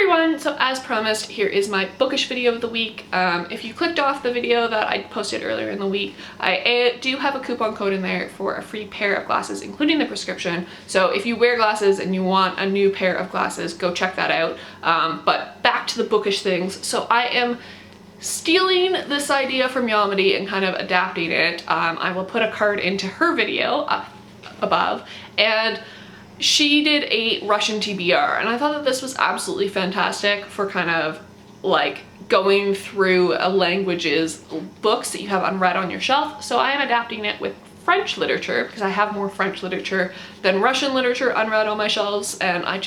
everyone! So as promised, here is my bookish video of the week. If you clicked off the video that I posted earlier in the week, I do have a coupon code in there for a free pair of glasses, including the prescription. So if you wear glasses and you want a new pair of glasses, go check that out. But back to the bookish things. So I am stealing this idea from Yamadi and kind of adapting it. I will put a card into her video up above, and she did a Russian TBR, and I thought that this was absolutely fantastic for kind of like going through a language's books that you have unread on your shelf. So I am adapting it with French literature because I have more French literature than Russian literature unread on my shelves, and I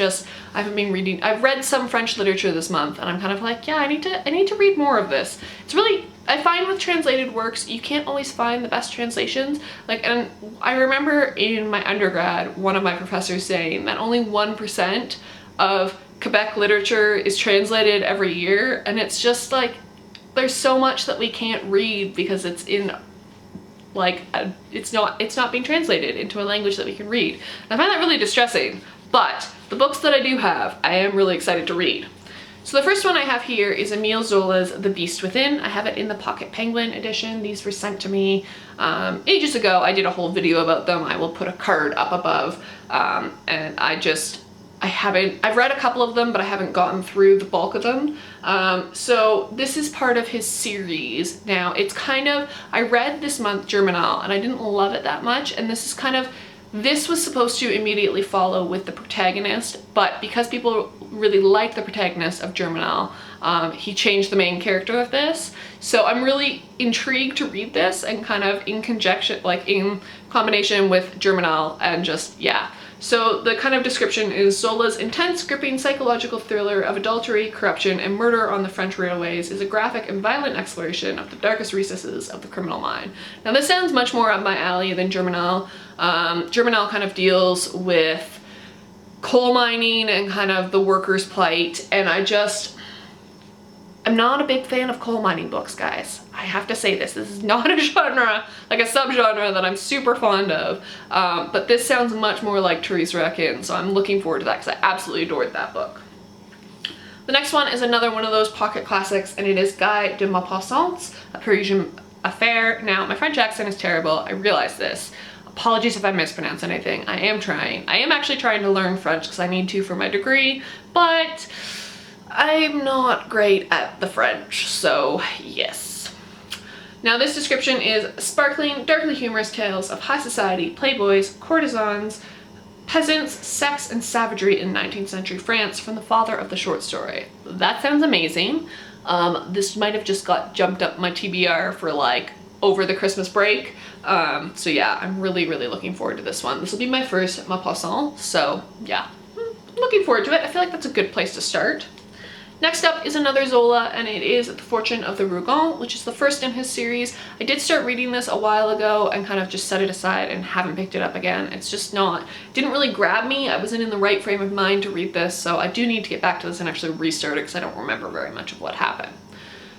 haven't been reading. I've read some French literature this month, and I'm kind of like, yeah, I need to read more of this. It's really, I find with translated works, you can't always find the best translations. And I remember in my undergrad, one of my professors saying that only 1% of Quebec literature is translated every year, and it's just like, there's so much that we can't read because it's in it's not being translated into a language that we can read. And I find that really distressing, but the books that I do have, I am really excited to read. So the first one I have here is Emile Zola's The Beast Within. I have it in the Pocket Penguin edition. These were sent to me ages ago. I did a whole video about them. I will put a card up above. And I've read a couple of them, but I haven't gotten through the bulk of them. So this is part of his series. Now it's kind of, I read this month Germinal and I didn't love it that much. And this was supposed to immediately follow with the protagonist, but because people really like the protagonist of Germinal, he changed the main character of this. So I'm really intrigued to read this and kind of in conjunction, like in combination with Germinal, and just, yeah. So the kind of description is Zola's intense, gripping psychological thriller of adultery, corruption, and murder on the French railways is a graphic and violent exploration of the darkest recesses of the criminal mind. Now this sounds much more up my alley than Germinal. Germinal kind of deals with coal mining and kind of the workers' plight, and I'm not a big fan of coal mining books, guys. I have to say this. This is not a genre, like a subgenre that I'm super fond of, but this sounds much more like Therese Raquin, so I'm looking forward to that because I absolutely adored that book. The next one is another one of those pocket classics, and it is Guy de Maupassant's A Parisian Affair. Now, my French accent is terrible. I realize this. Apologies if I mispronounce anything. I am trying. I am actually trying to learn French because I need to for my degree, but I'm not great at the French, so yes. Now this description is sparkling, darkly humorous tales of high society, playboys, courtesans, peasants, sex, and savagery in 19th century France from the father of the short story. That sounds amazing. This might have just got jumped up my TBR for like over the Christmas break. So yeah, I'm really, really looking forward to this one. This will be my first Maupassant, so yeah, looking forward to it. I feel like that's a good place to start. Next up is another Zola, and it is The Fortune of the Rougon, which is the first in his series. I did start reading this a while ago and kind of just set it aside and haven't picked it up again. It's just didn't really grab me. I wasn't in the right frame of mind to read this, so I do need to get back to this and actually restart it because I don't remember very much of what happened.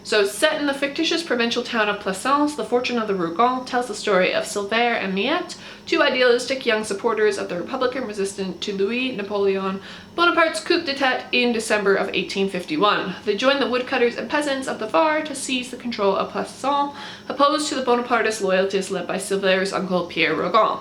So set in the fictitious provincial town of Plaisance, The Fortune of the Rougon tells the story of Silver and Miette, two idealistic young supporters of the Republican resistance to Louis-Napoleon Bonaparte's coup d'etat in December of 1851. They join the woodcutters and peasants of the Var to seize the control of Plaisance, opposed to the Bonapartist loyalties led by Silver's uncle Pierre Rougon.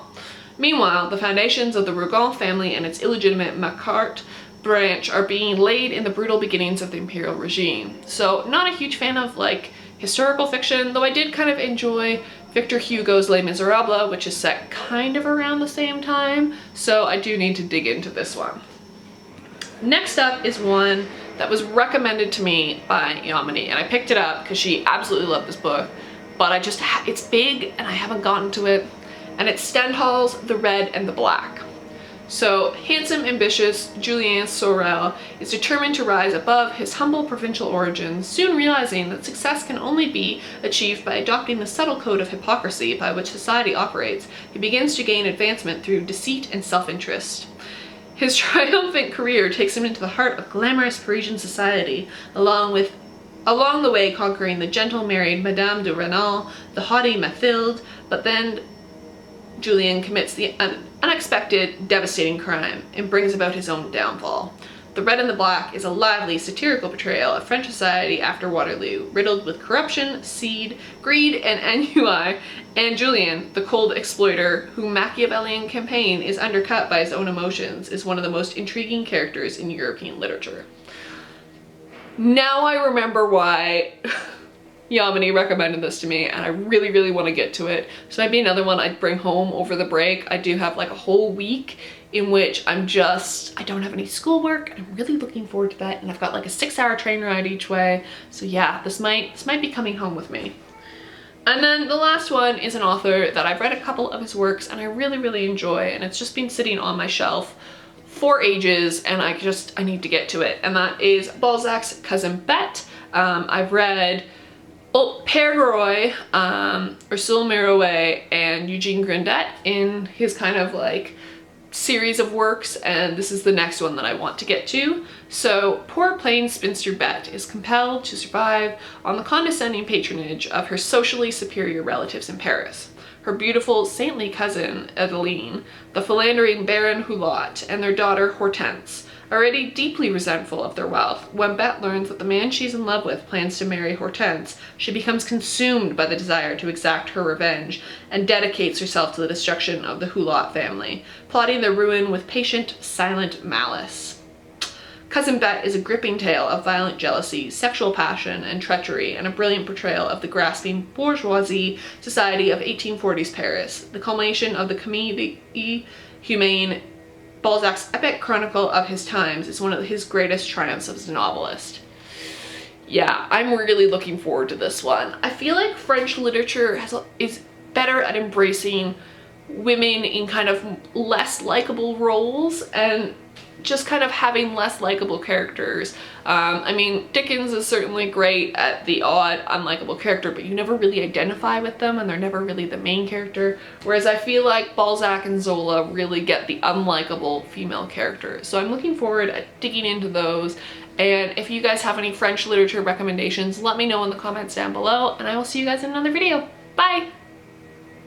Meanwhile, the foundations of the Rougon family and its illegitimate Macquart branch are being laid in the brutal beginnings of the imperial regime. So not a huge fan of like historical fiction, though I did kind of enjoy Victor Hugo's Les Miserables, which is set kind of around the same time, so I do need to dig into this one. Next up is one that was recommended to me by Yamini, and I picked it up because she absolutely loved this book, but it's big and I haven't gotten to it, and it's Stendhal's The Red and the Black. So, handsome, ambitious Julien Sorel is determined to rise above his humble provincial origins, soon realizing that success can only be achieved by adopting the subtle code of hypocrisy by which society operates. He begins to gain advancement through deceit and self-interest. His triumphant career takes him into the heart of glamorous Parisian society, along the way conquering the gentle married Madame de Renal, the haughty Mathilde, but then Julien commits the unexpected, devastating crime and brings about his own downfall. The Red and the Black is a lively, satirical portrayal of French society after Waterloo, riddled with corruption, greed, and ennui, and Julien, the cold exploiter whose Machiavellian campaign is undercut by his own emotions, is one of the most intriguing characters in European literature. Now I remember why Yamini recommended this to me, and I really, really want to get to it. This might be another one I'd bring home over the break. I do have like a whole week in which I don't have any schoolwork, and I'm really looking forward to that, and I've got like a 6-hour train ride each way. So yeah, this might be coming home with me. And then the last one is an author that I've read a couple of his works and I really, really enjoy, and it's just been sitting on my shelf for ages, and I need to get to it, and that is Balzac's cousin Bette. I've read Père Goriot, Ursule Mirouet, and Eugene Grandet in his kind of like series of works, and this is the next one that I want to get to. So poor plain spinster Bette is compelled to survive on the condescending patronage of her socially superior relatives in Paris. Her beautiful, saintly cousin, Adeline, the philandering Baron Hulot, and their daughter Hortense, already deeply resentful of their wealth. When Bette learns that the man she's in love with plans to marry Hortense, she becomes consumed by the desire to exact her revenge and dedicates herself to the destruction of the Hulot family, plotting their ruin with patient, silent malice. Cousin Bette is a gripping tale of violent jealousy, sexual passion, and treachery, and a brilliant portrayal of the grasping bourgeoisie society of 1840s Paris, the culmination of the Comédie Humaine. Balzac's epic chronicle of his times is one of his greatest triumphs as a novelist. Yeah, I'm really looking forward to this one. I feel like French literature is better at embracing women in kind of less likable roles and just kind of having less likable characters. I mean, Dickens is certainly great at the odd unlikable character, but you never really identify with them and they're never really the main character. Whereas I feel like Balzac and Zola really get the unlikable female characters. So I'm looking forward to digging into those. And if you guys have any French literature recommendations, let me know in the comments down below, and I will see you guys in another video. Bye!